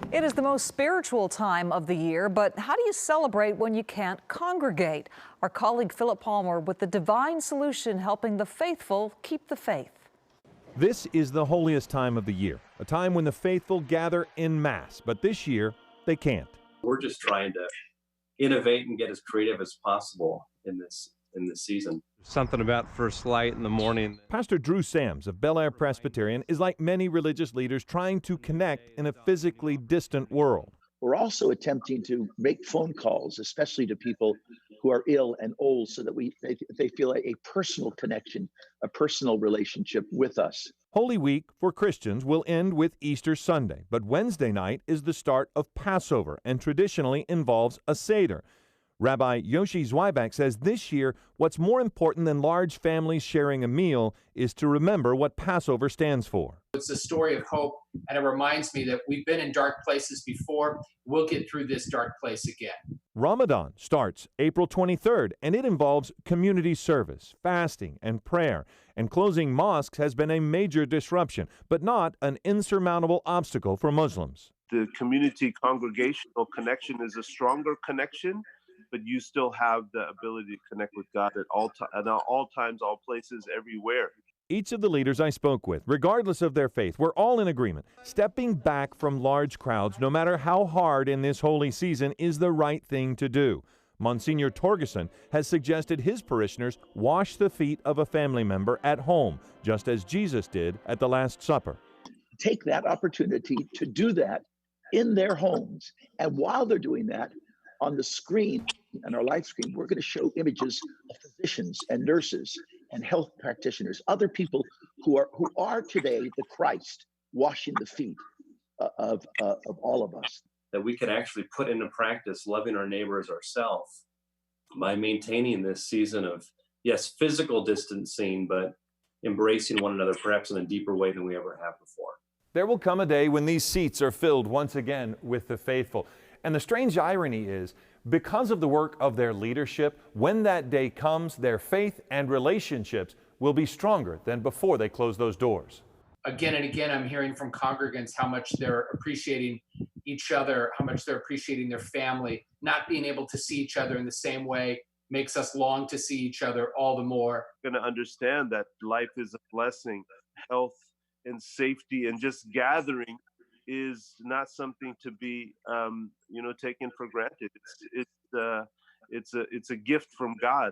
It is the most spiritual time of the year, but how do you celebrate when you can't congregate? Our colleague Philip Palmer with the divine solution helping the faithful keep the faith. This is the holiest time of the year, a time when the faithful gather en masse, but this year they can't. We're just trying to innovate and get as creative as possible in this season. Something about first light in the morning. Pastor Drew Sams of Bel Air Presbyterian is like many religious leaders trying to connect in a physically distant world. We're also attempting to make phone calls, especially to people who are ill and old, so that they feel a personal connection, a personal relationship with us. Holy Week for Christians will end with Easter Sunday, but Wednesday night is the start of Passover and traditionally involves a Seder. Rabbi Yoshi Zweiback says this year, what's more important than large families sharing a meal is to remember what Passover stands for. It's a story of hope, and it reminds me that we've been in dark places before. We'll get through this dark place again. Ramadan starts April 23rd, and it involves community service, fasting, and prayer. And closing mosques has been a major disruption, but not an insurmountable obstacle for Muslims. The community congregational connection is a stronger connection, but you still have the ability to connect with God at all times, all places, everywhere. Each of the leaders I spoke with, regardless of their faith, were all in agreement. Stepping back from large crowds, no matter how hard in this holy season, is the right thing to do. Monsignor Torgerson has suggested his parishioners wash the feet of a family member at home, just as Jesus did at the Last Supper. Take that opportunity to do that in their homes. And while they're doing that, on the screen, on our live screen, we're going to show images of physicians and nurses and health practitioners, other people who are today the Christ washing the feet of all of us. That we can actually put into practice loving our neighbors ourselves by maintaining this season of, yes, physical distancing, but embracing one another perhaps in a deeper way than we ever have before. There will come a day when these seats are filled once again with the faithful. And the strange irony is, because of the work of their leadership, when that day comes, their faith and relationships will be stronger than before they close those doors. Again and again, I'm hearing from congregants how much they're appreciating each other, how much they're appreciating their family. Not being able to see each other in the same way makes us long to see each other all the more. Going to understand that life is a blessing, health and safety, and just gathering is not something to be, taken for granted. It's a gift from God.